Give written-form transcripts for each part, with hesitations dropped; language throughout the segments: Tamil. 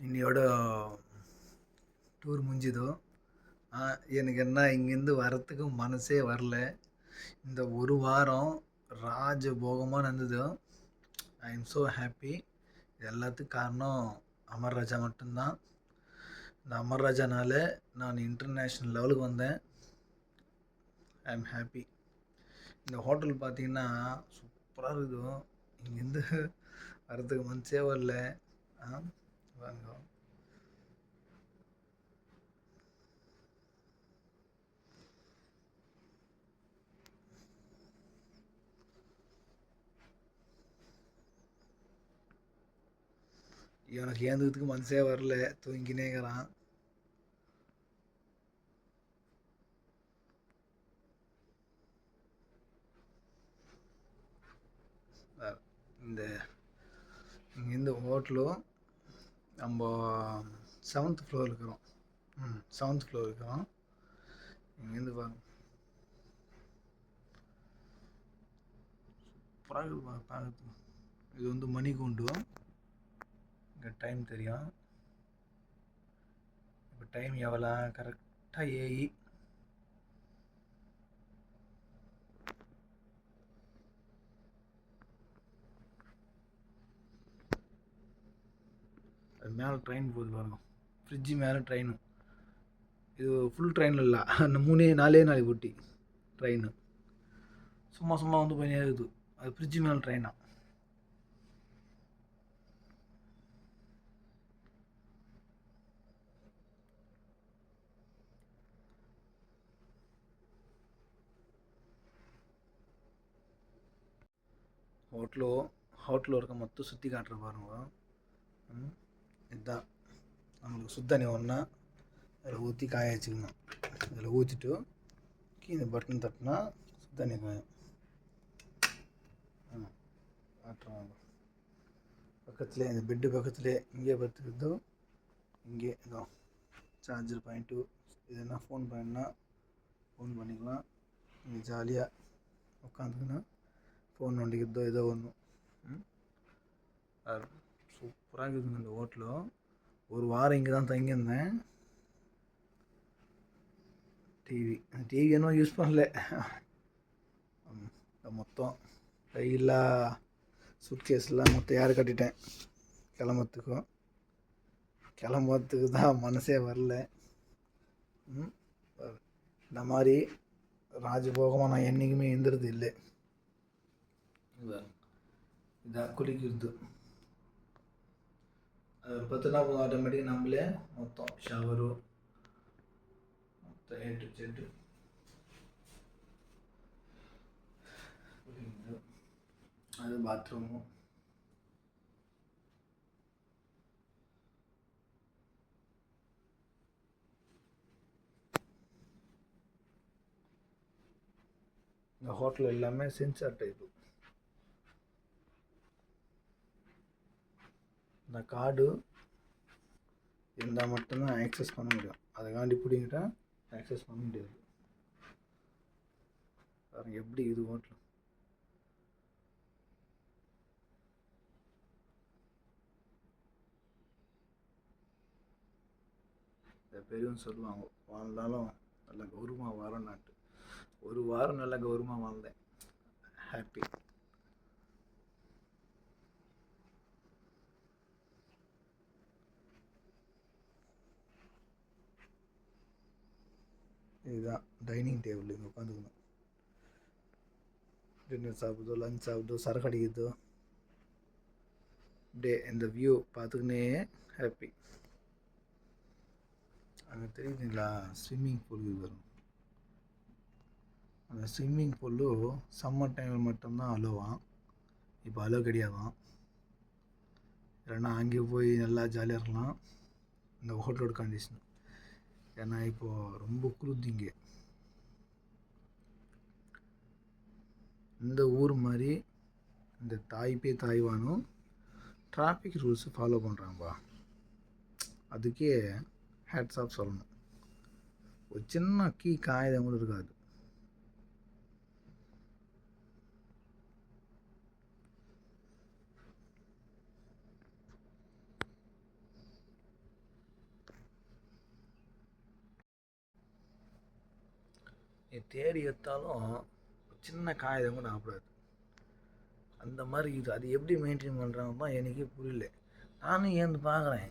இன்னையோட டூர் முடிஞ்சுதோ. எனக்கு என்ன இங்கேருந்து வரத்துக்கு மனசே வரல. இந்த ஒரு வாரம் ராஜபோகமாக நடந்தது. I am so happy. இது எல்லாத்துக்கும் காரணம் அமர் ராஜா மட்டும்தான். இந்த அமர் ராஜானால நான் இன்டர்நேஷ்னல் லெவலுக்கு வந்தேன். I am happy. இந்த ஹோட்டல் பார்த்தீங்கன்னா சூப்பராக இருக்கும். இங்கேருந்து வரத்துக்கு மனசே வரல. வாங்க. இவனுக்கு ஏந்துக்கிறதுக்கு மனசே வரல, தூங்கினேங்கிறான். இந்த இங்கேருந்து ஹோட்டலும் நம்ம 7th ஃப்ளோர் இருக்கிறோம். 7th ஃப்ளோர் இருக்கிறோம். இங்கேருந்து பாருங்க, சூப்பராக பார்க்குறதுக்கு. இது வந்து மணிக்கூண்டு. இங்கே டைம் தெரியும். இப்போ டைம் எவ்வளோ கரெக்டாக ஏஇ. அது மேலே ட்ரெயின் போகுது பாருங்க, ஃப்ரிட்ஜு மேலே ட்ரெயின். இது ஃபுல் ட்ரெயின் இல்லை, அந்த 4 போட்டி ட்ரெயின் சும்மா சும்மா வந்து போய் இருக்குது. அது ஃப்ரிட்ஜு மேலே ட்ரெயினா. ஹோட்டலில் இருக்க மொத்தம் சுற்றி காட்டுற பாருங்க. இதுதான் நம்மளுக்கு சுத்தண்ணி ஒன்றா அதில் ஊற்றி காய வச்சுக்கணும். அதில் ஊற்றிட்டு கீழே பட்டன் தட்டினா சுத்தண்ணி காயும். காட்டுறாங்க பக்கத்துலேயே, இந்த பெட்டு பக்கத்துலேயே. இங்கே பார்த்துக்கிட்டோ, இங்கே இதோ சார்ஜர் பாயிண்ட்டு. இது என்ன ஃபோன் பண்ணா ஃபோன் பண்ணிக்கலாம். இங்கே ஜாலியாக உட்காந்துக்கினா ஃபோன் நோண்டிக்கிறதோ ஏதோ ஒன்று. சூப்பராக இருக்குதுங்க இந்த ஹோட்டலு. ஒரு வாரம் இங்கே தான் தங்கியிருந்தேன். டிவி இன்னும் யூஸ் பண்ணல. மொத்தம் கையில்லா சூட்கேஸ்லாம் மொத்தம் யார் கட்டிட்டேன். கிளம்புறதுக்கு தான் மனசே வரல. இந்த மாதிரி ராஜபோகமாக நான் என்றைக்குமே எழுந்துறது இல்லை. இதான் குளிக்கிறது. அது ஒரு 10 நாள் போதும், ஆட்டோமேட்டிக்காக நம்மளே மொத்தம் ஷவரு மொத்தம் ஏட்டு செட்டு. அது பாத்ரூமு. இந்த ஹோட்டல் எல்லாமே சென்சார் டைப்பு. இந்த கார்டு இருந்தால் மட்டும்தான் ஆக்சஸ் பண்ண முடியும். அதை காண்டி பிடிங்கிட்டா ஆக்சஸ் பண்ண முடியாது. பாருங்க எப்படி இது ஹோட்டல். பெரியவங்க சொல்லுவாங்க, வாழ்ந்தாலும் நல்ல கௌரவமாக வரணுன்ட்டு. ஒரு வாரம் நல்ல கௌரவமாக வாழ்ந்தேன். ஹாப்பி. இதுதான் டைனிங் டேபிள். இங்கே உட்காந்துக்கணும். டின்னர் சாப்பிடுதோ, லஞ்ச் சாப்பிடுதோ, சரக்கு அடிக்குதோ, அப்படியே இந்த வியூ பார்த்துக்கினே ஹாப்பி. அங்கே தெரியுதுங்களா ஸ்விம்மிங் பூல் வரும். அந்த ஸ்விம்மிங் பூலு சம்மர் டைமில் மட்டும்தான் அலோவான். இப்போ அலோ கிடையாதான். இல்லைன்னா அங்கே போய் நல்லா ஜாலியாக இருக்கலாம். இந்த ஹோட்டலோட கண்டிஷன். ஏன்னா இப்போது ரொம்ப குளிர்ந்து. இந்த ஊர் மாதிரி இந்த தாய்வானும் டிராஃபிக் ரூல்ஸு ஃபாலோ பண்ணுறாங்கப்பா. அதுக்கே ஹேட்ஸ் ஆஃப் சொல்லணும். ஒரு சின்ன காகிதம் கூட இருக்காது. நீ தேடி எடுத்தாலும் சின்ன காகிதம் கூட ஆகக்கூடாது. அந்த மாதிரி இது அது எப்படி மெயின்டைன் பண்ணுறாங்க தான் எனக்கே புரியல. நானும் ஏந்து பார்க்குறேன்,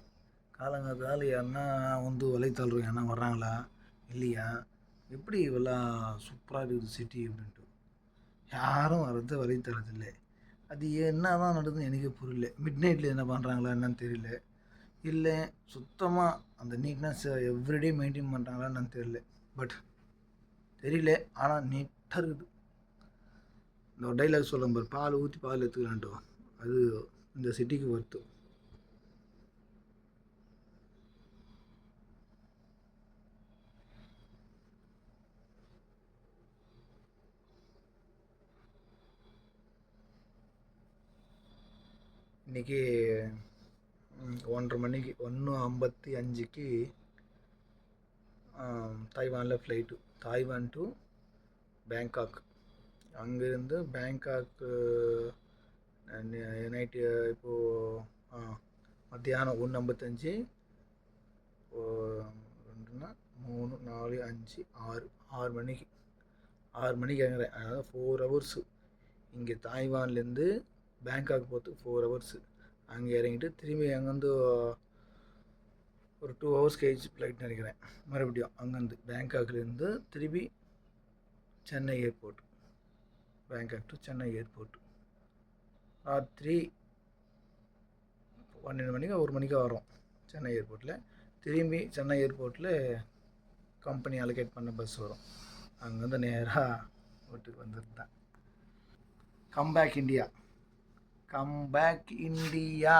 காலங்காத்தால யாருன்னா வந்து வலைத்தளம் யாருன்னா வர்றாங்களா இல்லையா, எப்படி இவெல்லாம் சூப்பராக இருக்குது சிட்டி அப்படின்ட்டு. யாரும் வர்றது வலைத்தளத்தில். அது என்ன தான் நடக்குதுன்னு எனக்கே புரியல. மிட் நைட்டில் என்ன பண்ணுறாங்களா என்னன்னு தெரியல, இல்லை சுத்தமாக அந்த நீட்னஸ் எவ்ரிடே மெயின்டைன் பண்ணுறாங்களா என்னன்னு தெரியல. பட் தெரியல, ஆனால் நீட்டாக இருக்குது. இந்த டைலாக் சொல்ல பாரு, பால் ஊற்றி பால் எடுத்துக்கலான்ட்டு, அது இந்த சிட்டிக்கு ஒர்த்து. இன்றைக்கி 1:30 மணிக்கு 1:55க்கு தைவானில் ஃப்ளைட்டு, தாய்வான் டு பேங்காக். அங்கேருந்து பேங்காக்கு நைட்டு இப்போது மத்தியானம் 1:55, 2, 3, 4, 5, 6 மணிக்கு 6 மணிக்கு இறங்குறேன். அதாவது 4 ஹவர்ஸு. இங்கே தாய்வான்லேருந்து பேங்காக் போகிறதுக்கு 4 ஹவர்ஸு. அங்கே இறங்கிட்டு திரும்பி அங்கேருந்து ஒரு 2 ஹவர்ஸ் கழிச்சு ஃப்ளைட் நினைக்கிறேன். மறுபடியும் அங்கேருந்து பேங்காக்லேருந்து திரும்பி Chennai airport, Bangkok to Chennai airport. ராத்திரி 12 மணிக்கு 1 மணிக்கு வரோம் சென்னை ஏர்போர்ட்டில். திரும்பி சென்னை ஏர்போர்ட்டில் கம்பெனி அலோகேட் பண்ண பஸ் வரும். அங்கேருந்து நேராக வீட்டுக்கு வந்துருந்தேன். Come back India, come back India.